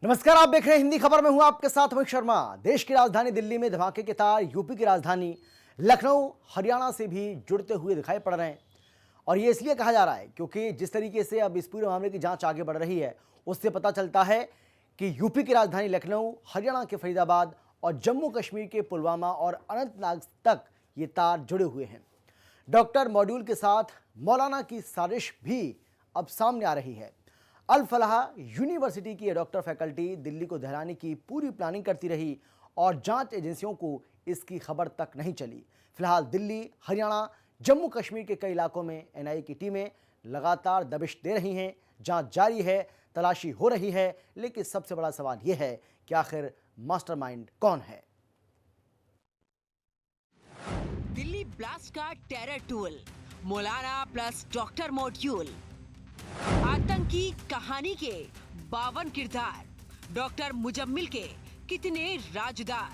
नमस्कार, आप देख रहे हैं हिंदी खबर में हूं आपके साथ अमित शर्मा। देश की राजधानी दिल्ली में धमाके के तार यूपी की राजधानी लखनऊ हरियाणा से भी जुड़ते हुए दिखाई पड़ रहे हैं। और ये इसलिए कहा जा रहा है क्योंकि जिस तरीके से अब इस पूरे मामले की जांच आगे बढ़ रही है उससे पता चलता है कि यूपी की राजधानी लखनऊ, हरियाणा के फरीदाबाद और जम्मू कश्मीर के पुलवामा और अनंतनाग तक ये तार जुड़े हुए हैं। डॉक्टर मॉड्यूल के साथ मौलाना की साजिश भी अब सामने आ रही है। अल फलाह यूनिवर्सिटी की डॉक्टर फैकल्टी दिल्ली को दहलाने की पूरी प्लानिंग करती रही और जांच एजेंसियों को इसकी खबर तक नहीं चली। फिलहाल दिल्ली, हरियाणा, जम्मू कश्मीर के कई इलाकों में एनआईए की टीमें लगातार दबिश दे रही हैं। जांच जारी है, तलाशी हो रही है, लेकिन सबसे बड़ा सवाल यह है कि आखिर मास्टरमाइंड कौन है। दिल्ली ब्लास्ट का टेरर टूल, मौलाना प्लस डॉक्टर मॉड्यूल, आतंकी कहानी के 52 किरदार, डॉक्टर मुजम्मिल के कितने राजदार,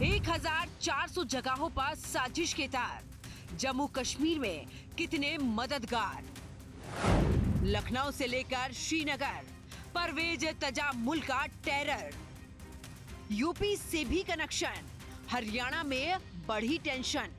1400 जगहों पर साजिश के तार, जम्मू कश्मीर में कितने मददगार, लखनऊ से लेकर श्रीनगर, परवेज तजामुल का टेरर, यूपी से भी कनेक्शन, हरियाणा में बढ़ी टेंशन।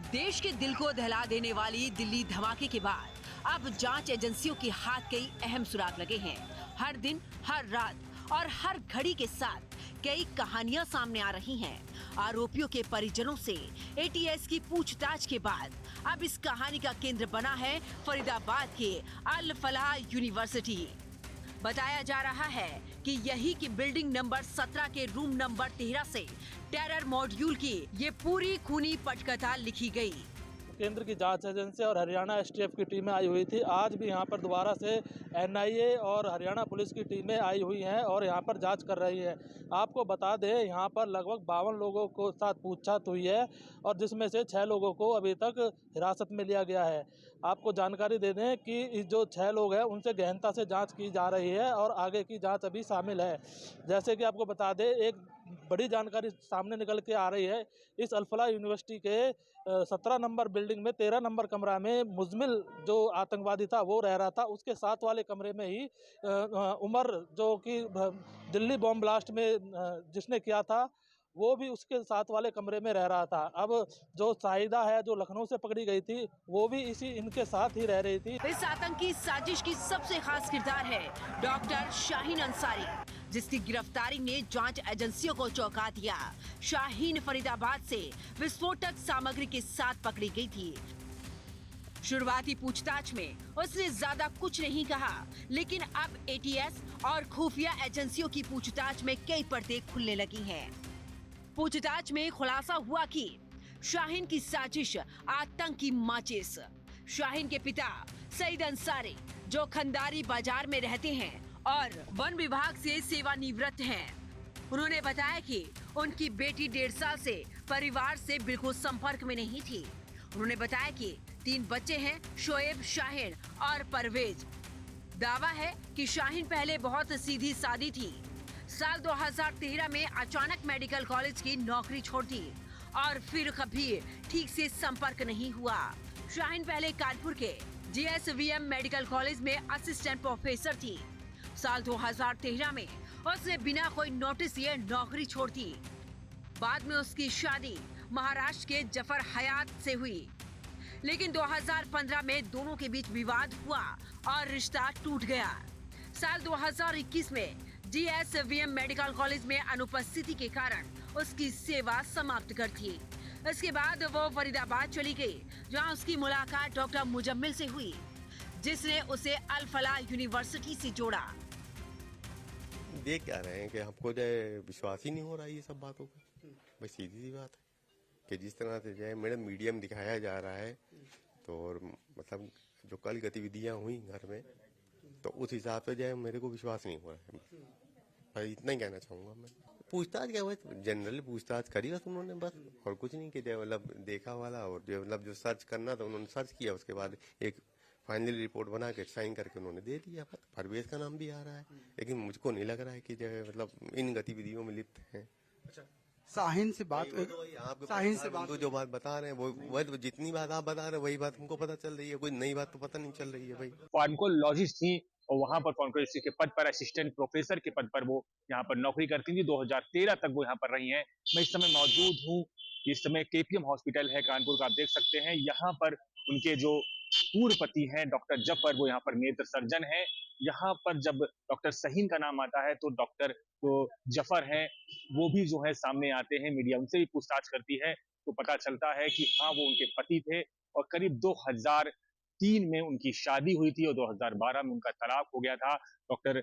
देश के दिल को दहला देने वाली दिल्ली धमाके के बाद अब जांच एजेंसियों के हाथ कई अहम सुराग लगे हैं। हर दिन, हर रात और हर घड़ी के साथ कई कहानियां सामने आ रही हैं। आरोपियों के परिजनों से एटीएस की पूछताछ के बाद अब इस कहानी का केंद्र बना है फरीदाबाद के अल फलाह यूनिवर्सिटी। बताया जा रहा है कि यही की बिल्डिंग नंबर 17 के रूम नंबर 13 से टेरर मॉड्यूल की ये पूरी खूनी पटकथा लिखी गई। केंद्र की जांच एजेंसी और हरियाणा एसटीएफ की टीमें आई हुई थी। आज भी यहां पर दोबारा से एनआईए और हरियाणा पुलिस की टीमें आई हुई हैं और यहां पर जांच कर रही है। आपको बता दें, यहां पर लगभग 52 लोगों को साथ पूछताछ हुई है और जिसमें से 6 लोगों को अभी तक हिरासत में लिया गया है। आपको जानकारी दे दें कि जो 6 लोग हैं उनसे गहनता से जाँच की जा रही है और आगे की जाँच अभी शामिल है। जैसे कि आपको बता दें, एक बड़ी जानकारी सामने निकल के आ रही है। इस अल फलाह यूनिवर्सिटी के 17 नंबर बिल्डिंग में 13 नंबर कमरा में मुजमिल जो आतंकवादी था वो रह रहा था। उसके साथ वाले कमरे में ही उमर, जो कि दिल्ली बॉम्ब ब्लास्ट में जिसने किया था, वो भी उसके साथ वाले कमरे में रह रहा था। अब जो शाहिदा है जो लखनऊ से पकड़ी गई थी, वो भी इनके साथ ही रह रही थी। इस आतंकी साजिश की सबसे खास किरदार है डॉक्टर शाहीन अंसारी, जिसकी गिरफ्तारी ने जांच एजेंसियों को चौंका दिया। शाहीन फरीदाबाद से विस्फोटक सामग्री के साथ पकड़ी गई थी। शुरुआती पूछताछ में उसने ज्यादा कुछ नहीं कहा, लेकिन अब एटीएस और खुफिया एजेंसियों की पूछताछ में कई पर्दे खुलने लगी हैं। पूछताछ में खुलासा हुआ कि शाहीन की साजिश आतंकी माचिस। शाहीन के पिता सईद अंसारी, जो खंदारी बाजार में रहते हैं और वन विभाग से सेवानिवृत्त हैं, उन्होंने बताया कि उनकी बेटी 1.5 साल से परिवार से बिल्कुल संपर्क में नहीं थी। उन्होंने बताया कि 3 बच्चे हैं, शोएब, शाहीन और परवेज। दावा है कि शाहीन पहले बहुत सीधी सादी थी। साल 2013 में अचानक मेडिकल कॉलेज की नौकरी छोड़ दी और फिर कभी ठीक से संपर्क नहीं हुआ। शाहीन पहले कानपुर के जीएसवीएम मेडिकल कॉलेज में असिस्टेंट प्रोफेसर थी। साल 2013 में उसने बिना कोई नोटिस ये नौकरी छोड़ दी। बाद में उसकी शादी महाराष्ट्र के जफर हयात से हुई, लेकिन 2015 में दोनों के बीच विवाद हुआ और रिश्ता टूट गया। साल 2021 में जीएसवीएम मेडिकल कॉलेज में अनुपस्थिति के कारण उसकी सेवा समाप्त कर थी। इसके बाद वो फरीदाबाद चली गई, जहां उसकी मुलाकात डॉक्टर मुजम्मिल से हुई, जिसने उसे अल फलाह यूनिवर्सिटी से जोड़ा। देख क्या रहे हैं कि हमको जो विश्वास ही नहीं हो रहा है ये सब बातों का। बस सीधी सी बात है कि जिस तरह से जो है मैडम मीडियम दिखाया जा रहा है, तो और मतलब जो कल गतिविधियां हुई घर में, तो उस हिसाब से जो है मेरे को विश्वास नहीं हो रहा है। पर इतना ही कहना चाहूँगा मैं। पूछताछ क्या हुआ, जनरली पूछताछ करी बस उन्होंने, बस और कुछ नहीं किया। मतलब देखा वाला और जो मतलब जो सर्च करना था उन्होंने सर्च किया, उसके बाद एक फाइनली रिपोर्ट बना के साइन करके उन्होंने दे दिया। परवेज का नाम भी आ रहा है, लेकिन मुझको नहीं लग रहा है कि जो मतलब इन गतिविधियों में लिप्त हैं। अच्छा, शाहीन से बात आपके शाहीन से बात तो जो बात बता रहे हैं वो जितनी बात आप बता रहे हैं वही बात हमको पता चल रही है, कोई नई बात तो पता नहीं चल रही है भाई। फार्माकोलॉजिस्ट थी और वहां पर फार्माकोलॉजिस्ट के पद पर असिस्टेंट प्रोफेसर के पद पर वो यहाँ पर नौकरी करती थी। 2013 तक वो यहाँ पर रही हैं। मैं इस समय मौजूद हूँ, इस समय केपीएम हॉस्पिटल है कानपुर का, आप देख सकते हैं। यहाँ पर उनके जो पूर्व पति हैं डॉक्टर जफर, वो यहाँ पर नेत्र सर्जन है। यहाँ पर जब डॉक्टर शहीन का नाम आता है तो डॉक्टर जो जफर हैं वो भी जो है सामने आते हैं। मीडिया उनसे भी पूछताछ करती है तो पता चलता है कि हाँ, वो उनके पति थे और करीब 2003 में उनकी शादी हुई थी और 2012 में उनका तलाक हो गया था। डॉक्टर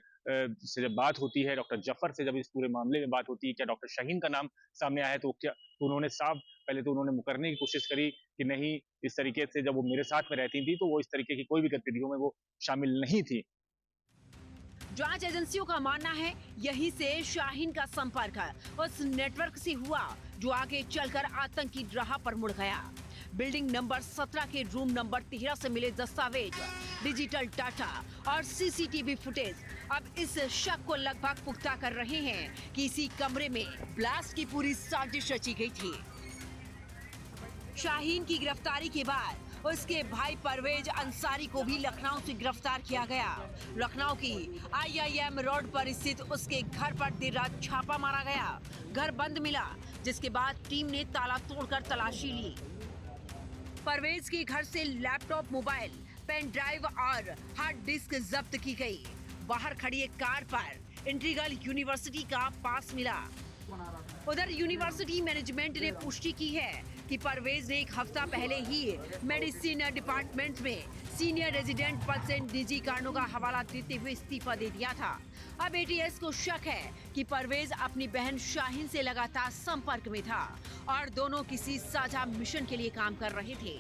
से जब बात होती है, डॉक्टर जफर से जब इस पूरे मामले में बात होती है, क्या डॉक्टर शहीन का नाम सामने आया है, तो क्या तो उन्होंने साफ पहले तो उन्होंने मुकरने की कोशिश करी कि नहीं, इस तरीके से जब वो मेरे साथ में रहती थी तो वो इस तरीके की कोई भी गतिविधियों में वो शामिल नहीं थी। जांच एजेंसियों का मानना है यहीं से शाहीन का संपर्क उस नेटवर्क से हुआ जो आगे चलकर आतंकी राह पर मुड़ गया। बिल्डिंग नंबर 17 के रूम नंबर 13 से मिले दस्तावेज, डिजिटल डाटा और सीसीटीवी फुटेज अब इस शक को लगभग पुख्ता कर रहे हैं कि इसी कमरे में ब्लास्ट की पूरी साजिश रची गई थी। शाहीन की गिरफ्तारी के बाद उसके भाई परवेज अंसारी को भी लखनऊ से गिरफ्तार किया गया। लखनऊ की IIM रोड पर स्थित उसके घर पर देर रात छापा मारा गया। घर बंद मिला, जिसके बाद टीम ने ताला तोड़कर तलाशी ली। परवेज के घर से लैपटॉप, मोबाइल, पेन ड्राइव और हार्ड डिस्क जब्त की गई। बाहर खड़ी एक कार पर इंटीग्रल यूनिवर्सिटी का पास मिला। उधर यूनिवर्सिटी मैनेजमेंट ने पुष्टि की है कि परवेज ने एक हफ्ता पहले ही मेडिसिन डिपार्टमेंट में सीनियर रेजिडेंट पद से निजी कारणों का हवाला देते हुए इस्तीफा दे दिया था। अब ATS को शक है कि परवेज अपनी बहन शाहीन से लगातार संपर्क में था और दोनों किसी साझा मिशन के लिए काम कर रहे थे।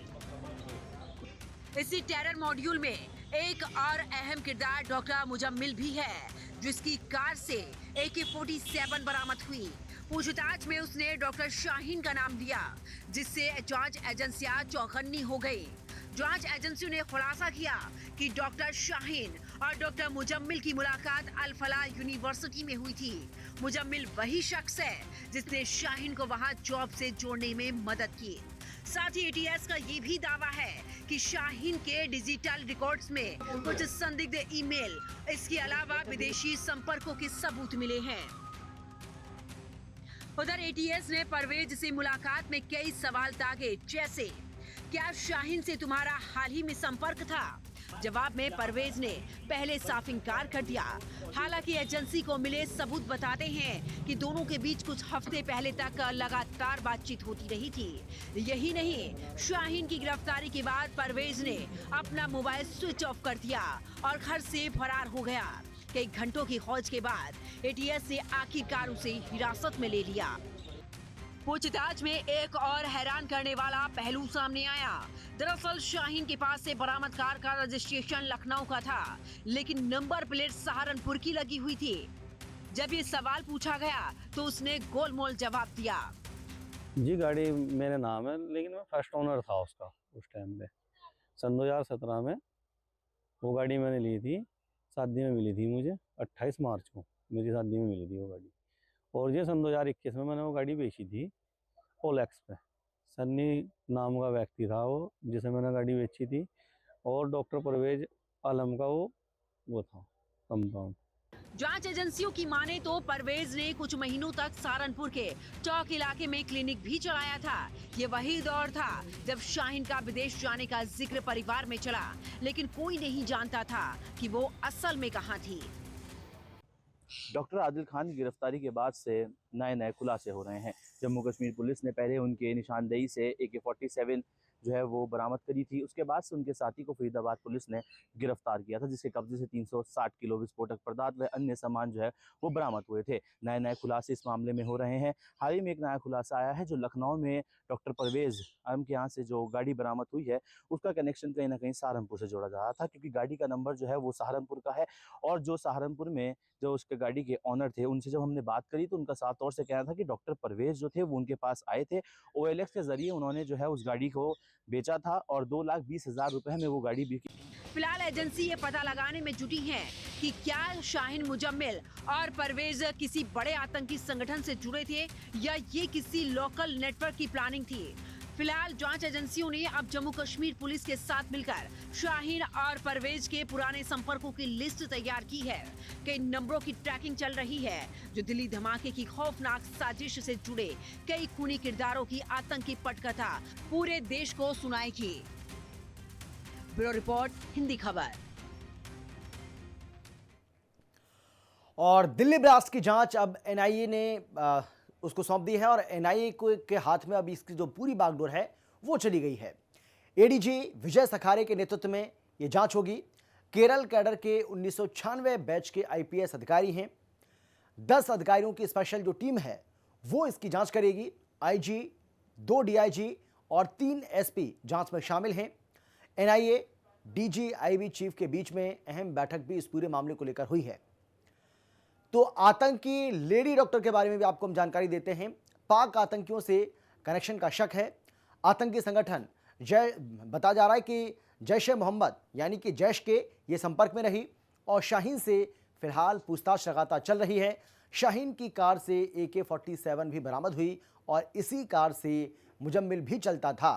इसी टेरर मॉड्यूल में एक और अहम किरदार डॉक्टर मुजम्मिल भी है, जिसकी कार से AK-47 बरामद हुई। पूछताछ में उसने डॉक्टर शाहीन का नाम लिया, जिससे जांच एजेंसियां चौकन्नी हो गई। जांच एजेंसियों ने खुलासा किया कि डॉक्टर शाहीन और डॉक्टर मुजम्मिल की मुलाकात अल फलाह यूनिवर्सिटी में हुई थी। मुजम्मिल वही शख्स है जिसने शाहीन को वहां जॉब से जोड़ने में मदद की। साथ ही ATS का ये भी दावा है कि शाहीन के डिजिटल रिकॉर्ड्स में कुछ संदिग्ध ईमेल, इसके अलावा विदेशी संपर्कों के सबूत मिले हैं। उधर ATS ने परवेज से मुलाकात में कई सवाल दागे, जैसे क्या शाहीन से तुम्हारा हाल ही में संपर्क था? जवाब में परवेज ने पहले साफ इनकार कर दिया। हालांकि एजेंसी को मिले सबूत बताते हैं कि दोनों के बीच कुछ हफ्ते पहले तक लगातार बातचीत होती रही थी। यही नहीं, शाहीन की गिरफ्तारी के बाद परवेज ने अपना मोबाइल स्विच ऑफ कर दिया और घर से फरार हो गया। कई घंटों की खोज के बाद ATS ने आखिरकार उसे हिरासत में ले लिया। पूछताछ में एक और हैरान करने वाला पहलू सामने आया। दरअसल शाहीन के पास से बरामद कार का रजिस्ट्रेशन लखनऊ का था, लेकिन नंबर प्लेट सहारनपुर की लगी हुई थी। जब ये सवाल पूछा गया तो उसने गोलमोल जवाब दिया। जी, गाड़ी मेरे नाम है, लेकिन मैं फर्स्ट ओनर था उसका उस टाइम पे। सन 2017 में वो गाड़ी मैंने ली थी, शादी में मिली थी मुझे। 28 मार्च को मेरी शादी में मिली थी वो गाड़ी। और ये सन 2021 में मैंने वो गाड़ी बेची थी OLX पे। सन्नी नाम का व्यक्ति था वो जिसे मैंने गाड़ी बेची थी, और डॉक्टर परवेज आलम का वो था कंपाउंड। जांच एजेंसियों की माने तो परवेज ने कुछ महीनों तक सहारनपुर के चौक इलाके में क्लिनिक भी चलाया था। ये वही दौर था जब शाहीन का विदेश जाने का जिक्र परिवार में चला, लेकिन कोई नहीं जानता था कि वो असल में कहां थी। डॉक्टर आदिल खान की गिरफ्तारी के बाद से नए खुलासे हो रहे हैं। जम्मू कश्मीर पुलिस ने पहले उनके निशानदेही से AK-47 जो है वो बरामद करी थी। उसके बाद से उनके साथी को फरीदाबाद पुलिस ने गिरफ्तार किया था, जिसके कब्जे से 360 किलो विस्फोटक पदार्थ व अन्य सामान जो है वो बरामद हुए थे। नए खुलासे इस मामले में हो रहे हैं। हाल ही में एक नया खुलासा आया है, जो लखनऊ में डॉक्टर परवेज आलम के यहाँ से जो गाड़ी बरामद हुई है उसका कनेक्शन कहीं ना कहीं सहारनपुर से जोड़ा जा रहा था, क्योंकि गाड़ी का नंबर जो है वो सहारनपुर का है। और जो सहारनपुर में जो उसके गाड़ी के ऑनर थे, उनसे जब हमने बात करी तो उनका साफ तौर से कहना था कि डॉक्टर परवेज जो थे वो उनके पास आए थे। OLX के जरिए उन्होंने जो है उस गाड़ी को बेचा था और 2,20,000 रुपए में वो गाड़ी बिकी। फिलहाल एजेंसी ये पता लगाने में जुटी है कि क्या शाहीन मुजम्मिल और परवेज किसी बड़े आतंकी संगठन से जुड़े थे या ये किसी लोकल नेटवर्क की प्लानिंग थी। फिलहाल जांच एजेंसियों ने अब जम्मू कश्मीर पुलिस के साथ मिलकर शाहीन और परवेज के पुराने संपर्कों की लिस्ट तैयार की है। कई नंबरों की ट्रैकिंग चल रही है जो दिल्ली धमाके की खौफनाक साजिश से जुड़े कई खूनी किरदारों की आतंकी पटकथा पूरे देश को सुनाएगी। ब्यूरो रिपोर्ट, हिंदी खबर। और दिल्ली ब्लास्ट की जांच अब एनआईए ने उसको सौंप दी है और एनआईए के हाथ में अब इसकी जो पूरी बागडोर है वो चली गई है। एडीजी विजय सखारे के नेतृत्व में ये जांच होगी। केरल कैडर के 1996 बैच के आईपीएस अधिकारी हैं। 10 अधिकारियों की स्पेशल जो टीम है वो इसकी जांच करेगी। आईजी, 2 डीआईजी और 3 एसपी जांच में शामिल हैं। एनआईए, डीजी, आईबी चीफ के बीच में अहम बैठक भी इस पूरे मामले को लेकर हुई है। तो आतंकी लेडी डॉक्टर के बारे में भी आपको हम जानकारी देते हैं। पाक आतंकियों से कनेक्शन का शक है। आतंकी संगठन बताया जा रहा है कि जैश-ए-मोहम्मद यानी कि जैश के ये संपर्क में रही और शाहीन से फिलहाल पूछताछ लगातार चल रही है। शाहीन की कार से AK-47 भी बरामद हुई और इसी कार से मुजम्मिल भी चलता था।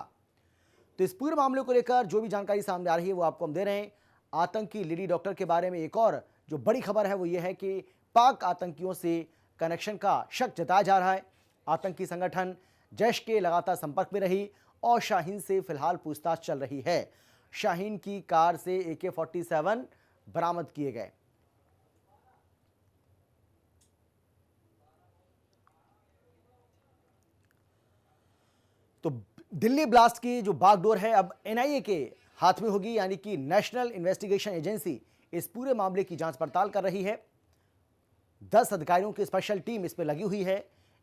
तो इस पूरे मामले को लेकर जो भी जानकारी सामने आ रही है वो आपको हम दे रहे हैं। आतंकी लेडी डॉक्टर के बारे में एक और जो बड़ी खबर है वो ये है कि पाक आतंकियों से कनेक्शन का शक जताया जा रहा है। आतंकी संगठन जैश के लगातार संपर्क में रही और शाहीन से फिलहाल पूछताछ चल रही है। शाहीन की कार से AK-47 बरामद किए गए। तो दिल्ली ब्लास्ट की जो बागडोर है अब एनआईए के हाथ में होगी, यानी कि नेशनल इन्वेस्टिगेशन एजेंसी इस पूरे मामले की जांच पड़ताल कर रही है। 10 अधिकारियों की स्पेशल टीम इसमें लगी हुई है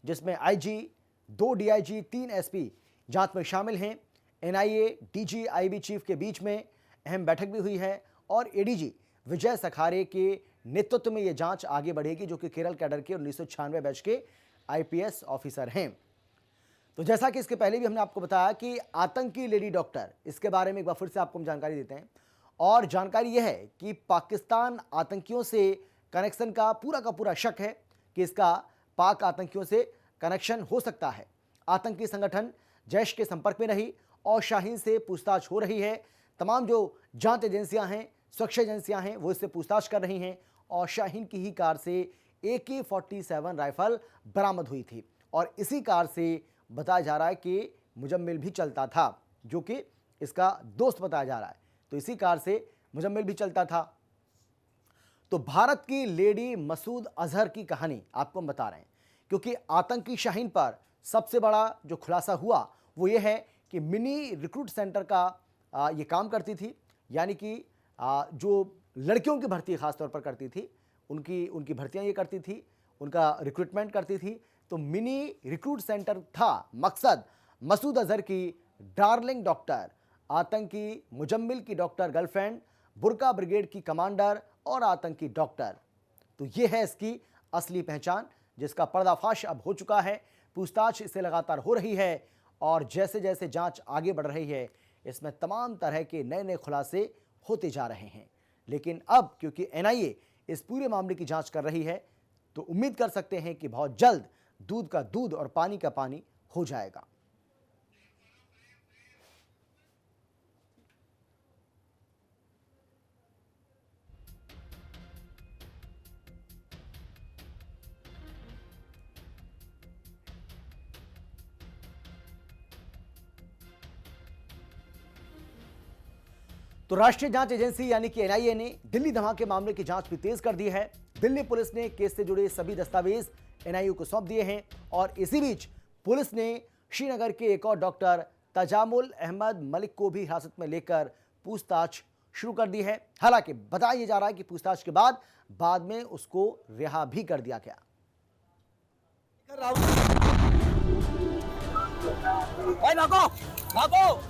जिसमें आईजी, 2 डीआईजी, 3 एसपी जांच में शामिल हैं। एनआईए, डीजी, आईबी चीफ के बीच में अहम बैठक भी हुई है और एडीजी विजय सखारे के नेतृत्व में यह जांच आगे बढ़ेगी जो कि केरल कैडर के 1996 बैच के आईपीएस ऑफिसर हैं। तो जैसा कि इसके पहले भी हमने आपको बताया कि आतंकी लेडी डॉक्टर, इसके बारे में एक बार फिर से आपको हम जानकारी देते हैं और जानकारी यह है कि पाकिस्तान आतंकियों से कनेक्शन का पूरा शक है कि इसका पाक आतंकियों से कनेक्शन हो सकता है। आतंकी संगठन जैश के संपर्क में रही और शाहीन से पूछताछ हो रही है। तमाम जो जांच एजेंसियां हैं, सुरक्षा एजेंसियां हैं, वो इससे पूछताछ कर रही हैं और शाहीन की ही कार से AK-47 राइफल बरामद हुई थी और इसी कार से बताया जा रहा है कि मुजम्मिल भी चलता था, जो कि इसका दोस्त बताया जा रहा है। तो इसी कार से मुजम्मिल भी चलता था। तो भारत की लेडी मसूद अजहर की कहानी आपको हम बता रहे हैं क्योंकि आतंकी शाहीन पर सबसे बड़ा जो खुलासा हुआ वो ये है कि मिनी रिक्रूट सेंटर का ये काम करती थी, यानी कि जो लड़कियों की भर्ती खास तौर पर करती थी, उनकी भर्तियां ये करती थी, उनका रिक्रूटमेंट करती थी। तो मिनी रिक्रूट सेंटर था मकसद मसूद अजहर की डार्लिंग डॉक्टर, आतंकी मुजम्मिल की डॉक्टर गर्लफ्रेंड, बुरका ब्रिगेड की कमांडर और आतंकी डॉक्टर। तो ये है इसकी असली पहचान जिसका पर्दाफाश अब हो चुका है। पूछताछ इससे लगातार हो रही है और जैसे जैसे जांच आगे बढ़ रही है इसमें तमाम तरह के नए नए खुलासे होते जा रहे हैं। लेकिन अब क्योंकि एनआईए इस पूरे मामले की जांच कर रही है तो उम्मीद कर सकते हैं कि बहुत जल्द दूध का दूध और पानी का पानी हो जाएगा। तो राष्ट्रीय जांच एजेंसी यानी कि एनआईए ने दिल्ली धमाके मामले की जांच भी तेज कर दी है। दिल्ली पुलिस ने केस से जुड़े सभी दस्तावेज एनआईए को सौंप दिए हैं और इसी बीच पुलिस ने श्रीनगर के एक और डॉक्टर तजामुल अहमद मलिक को भी हिरासत में लेकर पूछताछ शुरू कर दी है। हालांकि बताया जा रहा है कि पूछताछ के बाद में उसको रिहा भी कर दिया गया। भागो भागो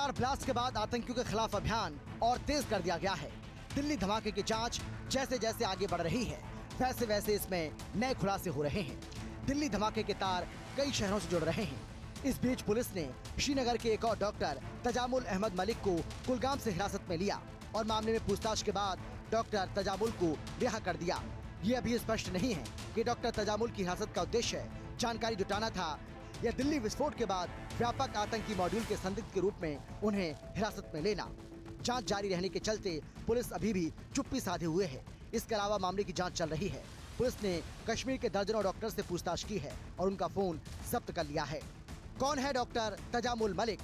कार ब्लास्ट के बाद आतंकियों के खिलाफ अभियान और तेज कर दिया गया है। दिल्ली धमाके की जांच जैसे जैसे आगे बढ़ रही है, वैसे वैसे इसमें नए खुलासे हो रहे हैं। दिल्ली धमाके के तार कई शहरों से जुड़ रहे हैं। इस बीच पुलिस ने श्रीनगर के एक और डॉक्टर तजामुल अहमद मलिक को कुलगाम से हिरासत में लिया और मामले में पूछताछ के बाद डॉक्टर तजामुल को रिहा कर दिया। ये अभी स्पष्ट नहीं है कि डॉक्टर तजामुल की हिरासत का उद्देश्य जानकारी जुटाना था या दिल्ली विस्फोट के बाद व्यापक आतंकी मॉड्यूल के संदिग्ध के रूप में उन्हें हिरासत में लेना। जांच जारी रहने के चलते पुलिस अभी भी चुप्पी साधे हुए है। इसके अलावा मामले की जांच चल रही है। पुलिस ने कश्मीर के दर्जनों डॉक्टर से पूछताछ की है और उनका फोन जब्त कर लिया है। कौन है डॉक्टर तजामुल मलिक?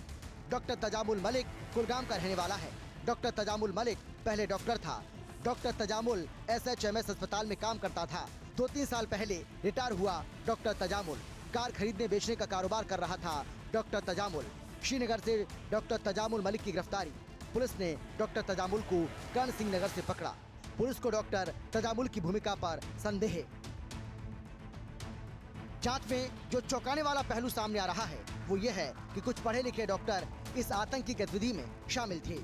डॉक्टर तजामुल मलिक कुलगाम का रहने वाला है। डॉक्टर तजामुल मलिक पहले डॉक्टर था। डॉक्टर तजामुल SHMS अस्पताल में काम करता था। 2-3 साल पहले रिटायर हुआ डॉक्टर तजामुल। कार खरीदने बेचने का कारोबार कर रहा था डॉक्टर तजामुल। श्रीनगर से डॉक्टर तजामुल मलिक की गिरफ्तारी। पुलिस ने डॉक्टर तजामुल को कर्ण सिंह नगर से पकड़ा। पुलिस को डॉक्टर तजामुल की भूमिका पर संदेह है। जांच में जो चौंकाने वाला पहलू सामने आ रहा है वो ये है कि कुछ पढ़े लिखे डॉक्टर इस आतंकी गतिविधि में शामिल थे।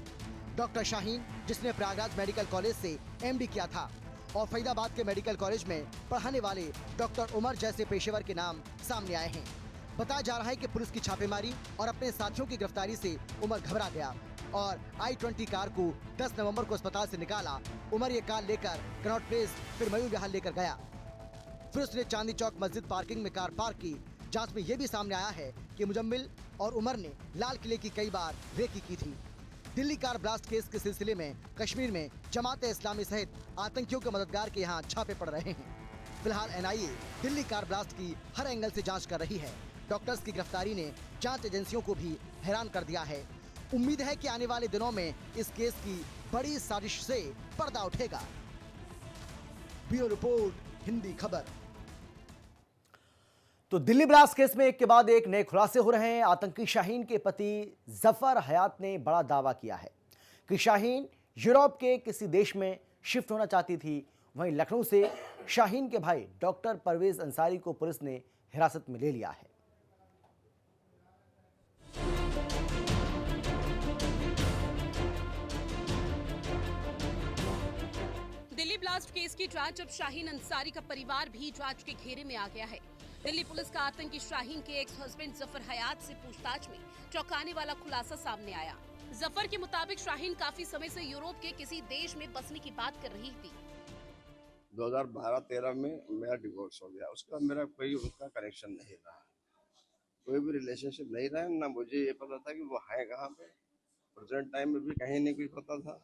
डॉक्टर शाहीन, जिसने प्रयागराज मेडिकल कॉलेज से MD किया था, और फरीदाबाद के मेडिकल कॉलेज में पढ़ाने वाले डॉक्टर उमर जैसे पेशेवर के नाम सामने आए हैं। बताया जा रहा है कि पुलिस की छापेमारी और अपने साथियों की गिरफ्तारी से उमर घबरा गया और I-20 कार को 10 नवंबर को अस्पताल से निकाला। उमर ये कार लेकर कनॉट प्लेस फिर मयूर विहार लेकर गया। फिर उसने चांदनी चौक मस्जिद पार्किंग में कार पार्क की। जांच में यह भी सामने आया है कि मुजम्मिल और उमर ने लाल किले की कई बार रेकी की थी। दिल्ली कार ब्लास्ट केस के सिलसिले में कश्मीर में जमात-ए-इस्लामी सहित आतंकियों के मददगार के यहाँ छापे पड़ रहे हैं। फिलहाल NIA दिल्ली कार ब्लास्ट की हर एंगल से जांच कर रही है। डॉक्टर्स की गिरफ्तारी ने जांच एजेंसियों को भी हैरान कर दिया है। उम्मीद है कि आने वाले दिनों में इस केस की बड़ी साजिश से पर्दा उठेगा। ब्यूरो रिपोर्ट, हिंदी खबर। तो दिल्ली ब्लास्ट केस में एक के बाद एक नए खुलासे हो रहे हैं। आतंकी शाहीन के पति जफर हयात ने बड़ा दावा किया है कि शाहीन यूरोप के किसी देश में शिफ्ट होना चाहती थी। वहीं लखनऊ से शाहीन के भाई डॉक्टर परवेज अंसारी को पुलिस ने हिरासत में ले लिया है। दिल्ली ब्लास्ट केस की जांच अब शाहीन अंसारी का परिवार भी जांच के घेरे में आ गया है। दिल्ली पुलिस का आतंकी शाहीन के एक्स हस्बैंड जफर हयात से पूछताछ में चौंकाने वाला खुलासा सामने आया। जफर के मुताबिक शाहीन काफी समय से यूरोप के किसी देश में बसने की बात कर रही थी। 2012-13 में मेरा डिवोर्स हो गया। उसका मेरा कोई उसका कनेक्शन नहीं रहा, कोई भी रिलेशनशिप नहीं रहा। ना मुझे ये पता था कि वो है कहाँ पे। प्रेजेंट टाइम में भी कहीं नहीं कुछ पता था,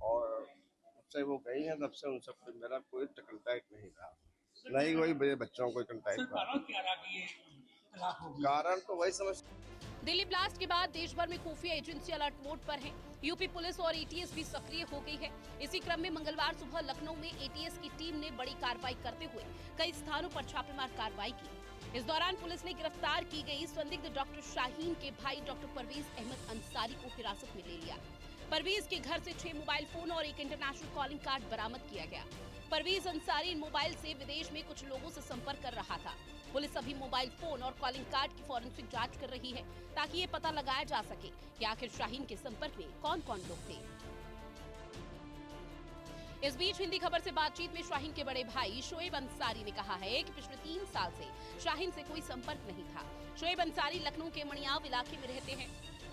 और जब से वो गई है तब से उन सब पे मेरा कोई कंटैक्ट नहीं रहा, नहीं कोई मेरे बच्चों को कंटैक्ट। कारण तो वही समझ। दिल्ली ब्लास्ट के बाद देश भर में खुफिया एजेंसी अलर्ट मोड पर हैं। यूपी पुलिस और ATS भी सक्रिय हो गई है। इसी क्रम में मंगलवार सुबह लखनऊ में ATS की टीम ने बड़ी कार्रवाई करते हुए कई स्थानों पर छापेमार कार्रवाई की। इस दौरान पुलिस ने गिरफ्तार की गई संदिग्ध डॉक्टर शाहीन के भाई डॉक्टर परवेज अहमद अंसारी को हिरासत में ले लिया। परवेज के घर से 6 मोबाइल फोन और एक इंटरनेशनल कॉलिंग कार्ड बरामद किया गया। परवेज अंसारी इन मोबाइल से विदेश में कुछ लोगों से संपर्क कर रहा था। पुलिस अभी मोबाइल फोन और कॉलिंग कार्ड की फॉरेंसिक जांच कर रही है ताकि ये पता लगाया जा सके कि आखिर शाहीन के संपर्क में कौन कौन लोग थे। इस बीच हिंदी खबर से बातचीत में शाहीन के बड़े भाई शोएब अंसारी ने कहा है कि पिछले 3 साल से शाहीन से कोई संपर्क नहीं था। शोएब अंसारी लखनऊ के मणियाव इलाके में रहते हैं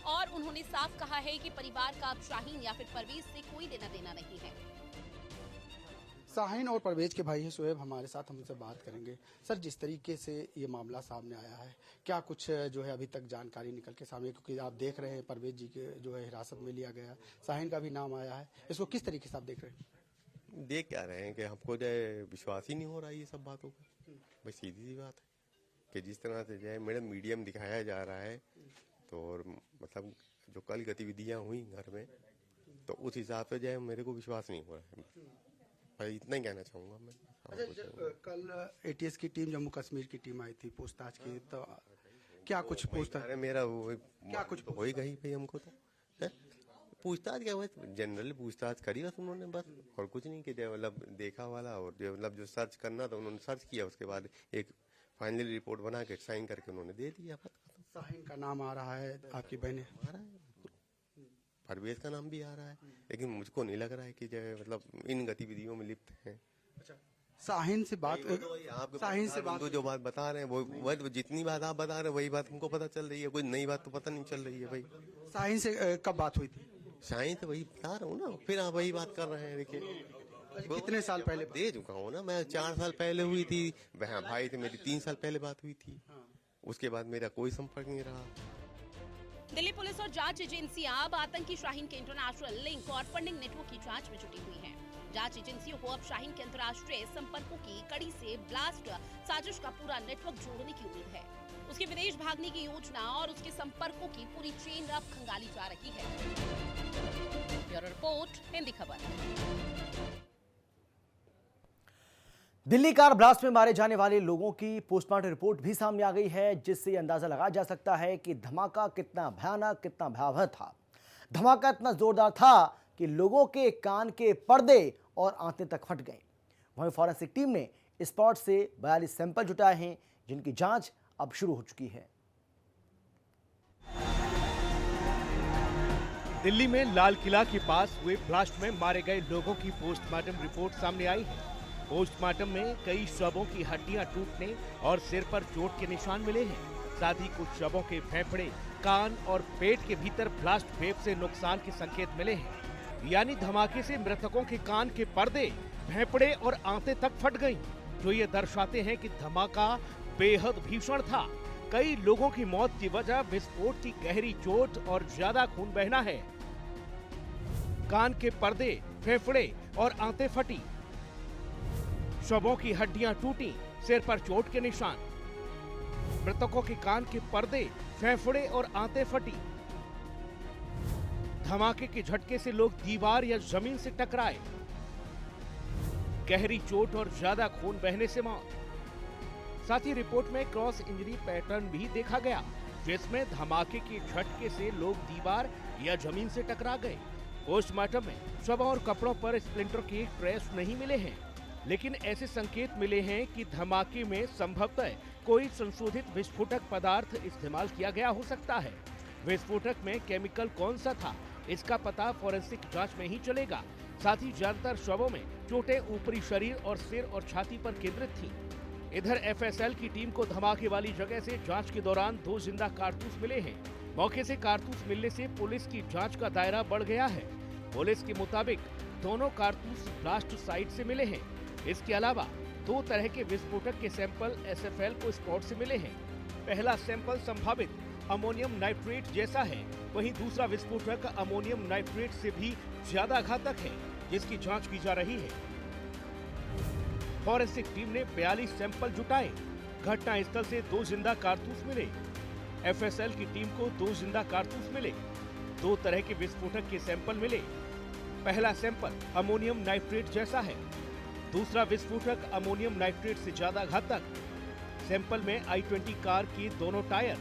और उन्होंने साफ कहा है कि परिवार का अब शाहीन या फिर परवेज से कोई लेना देना नहीं है। शाहीन और परवेज के भाई है शोएब हमारे साथ, हम उनसे बात करेंगे। सर, जिस तरीके से ये मामला सामने आया है, क्या कुछ जो है अभी तक जानकारी निकल के सामने, क्योंकि आप देख रहे हैं परवेज जी के जो है हिरासत में लिया गया, शाहीन का भी नाम आया है, इसको किस तरीके से आप देख रहे हैं? देख क्या रहे हैं कि हमको जो है विश्वास ही नहीं हो रहा है ये सब बातों का। बस सीधी सी बात है कि जिस तरह से जो है मैडम मीडियम दिखाया जा रहा है, तो और मतलब जो कल गतिविधियां हुई घर में, तो उस हिसाब से जो है मेरे को विश्वास नहीं हो रहा है। भाई इतना ही कहना चाहूंगा मैं। अच्छा, कल ATS की टीम जम्मू कश्मीर की टीम आई थी पूछताछ की, तो क्या कुछ पूछताछ? अरे मेरा वो क्या कुछ हो ही गई भाई, हमको तो पूछताछ क्या हुआ, जनरली पूछताछ करी बस उन्होंने, बस और कुछ नहीं किया। मतलब देखा वाला और जो मतलब जो सर्च करना था उन्होंने सर्च किया, उसके बाद एक फाइनली रिपोर्ट बना के साइन करके उन्होंने दे दिया। शाहीन का नाम आ रहा है, आपकी बहने परवेज का नाम भी आ रहा है, लेकिन मुझको नहीं लग रहा है कि जो है मतलब इन गतिविधियों में लिप्त हैं। शाहीन से बात शाहीन से बात जो बात बता रहे हैं वो जितनी बात आप बता रहे हैं वही बात हमको पता चल रही है, कोई नई बात तो पता नहीं चल रही है भाई। शाहीन से कब बात हुई थी? शाहीन तो वही बता रहा हूँ ना, फिर आप वही बात कर रहे हैं। देखिए कितने साल पहले दे चुका हूँ ना मैं, 4 साल पहले हुई थी, भाई थे मेरी 3 साल पहले बात हुई थी, उसके बाद मेरा कोई संपर्क नहीं रहा। दिल्ली पुलिस और जांच एजेंसियां अब आतंकी शाहीन के इंटरनेशनल लिंक और फंडिंग नेटवर्क की जांच में जुटी हुई हैं। जांच एजेंसियों को अब शाहीन के अंतर्राष्ट्रीय संपर्कों की कड़ी से ब्लास्ट साजिश का पूरा नेटवर्क जोड़ने की उम्मीद है। उसके विदेश भागने की योजना और उसके संपर्कों की पूरी चेन अब खंगाली जा रही है। ब्यूरो रिपोर्ट, हिंदी खबर। दिल्ली कार ब्लास्ट में मारे जाने वाले लोगों की पोस्टमार्टम रिपोर्ट भी सामने आ गई है, जिससे अंदाजा लगाया जा सकता है कि धमाका कितना भयानक, कितना भयावह था। धमाका इतना जोरदार था कि लोगों के कान के पर्दे और आंतें तक फट गए। वहीं फॉरेंसिक टीम ने स्पॉट से 42 सैंपल जुटाए हैं, जिनकी जांच अब शुरू हो चुकी है। दिल्ली में लाल किला के पास हुए ब्लास्ट में मारे गए लोगों की पोस्टमार्टम रिपोर्ट सामने आई है। पोस्टमार्टम में कई शवों की हड्डियां टूटने और सिर पर चोट के निशान मिले हैं। साथ ही कुछ शवों के फेफड़े, कान और पेट के भीतर ब्लास्ट वेव से नुकसान के संकेत मिले हैं। यानी धमाके से मृतकों के कान के पर्दे, फेफड़े और आंतें तक फट गईं, जो ये दर्शाते हैं कि धमाका बेहद भीषण था। कई लोगों की मौत की वजह विस्फोट की गहरी चोट और ज्यादा खून बहना है। कान के पर्दे, फेफड़े और आंतें फटी, शवों की हड्डियां टूटी, सिर पर चोट के निशान। मृतकों के कान के पर्दे, फेफड़े और आंतें फटी। धमाके के झटके से लोग दीवार या जमीन से टकराए। गहरी चोट और ज्यादा खून बहने से मौत। साथ ही रिपोर्ट में क्रॉस इंजरी पैटर्न भी देखा गया, जिसमें धमाके के झटके से लोग दीवार या जमीन से टकरा गए। पोस्टमार्टम में शवों और कपड़ों पर स्प्लिंटर के ट्रेस नहीं मिले हैं, लेकिन ऐसे संकेत मिले हैं कि धमाके में संभवतः कोई संशोधित विस्फोटक पदार्थ इस्तेमाल किया गया हो सकता है। विस्फोटक में केमिकल कौन सा था, इसका पता फॉरेंसिक जांच में ही चलेगा। साथ ही ज्यादातर शवों में चोटें ऊपरी शरीर और सिर और छाती पर केंद्रित थीं। इधर एफएसएल की टीम को धमाके वाली जगह से जांच के दौरान 2 जिंदा कारतूस मिले हैं। मौके से कारतूस मिलने से पुलिस की जांच का दायरा बढ़ गया है। पुलिस के मुताबिक दोनों कारतूस ब्लास्ट साइट से मिले हैं। इसके अलावा 2 तरह के विस्फोटक के सैंपल एसएफएल को स्पॉट से मिले हैं। पहला सैंपल संभावित अमोनियम नाइट्रेट जैसा है, वहीं दूसरा विस्फोटक अमोनियम नाइट्रेट से भी ज्यादा घातक है, जिसकी जांच की जा रही है। फॉरेंसिक टीम ने 42 सैंपल जुटाए। घटना स्थल से 2 जिंदा कारतूस मिले। एफएसएल की टीम को 2 जिंदा कारतूस मिले। 2 तरह के विस्फोटक के सैंपल मिले। पहला सैंपल अमोनियम नाइट्रेट जैसा है, दूसरा विस्फोटक अमोनियम नाइट्रेट से ज्यादा घातक। सैंपल में i20 कार के दोनों टायर,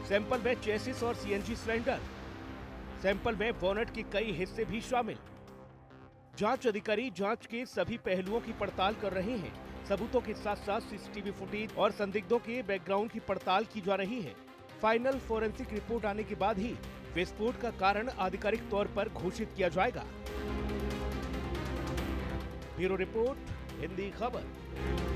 सैंपल में चेसिस और सीएनजी सिलेंडर, सैंपल में बोनेट के कई हिस्से भी शामिल। जांच अधिकारी जांच के सभी पहलुओं की पड़ताल कर रहे हैं। सबूतों के साथ साथ सीसीटीवी फुटेज और संदिग्धों के बैकग्राउंड की पड़ताल की जा रही है। फाइनल फोरेंसिक रिपोर्ट आने के बाद ही विस्फोट का कारण आधिकारिक तौर पर घोषित किया जाएगा। ब्यूरो रिपोर्ट, हिंदी खबर।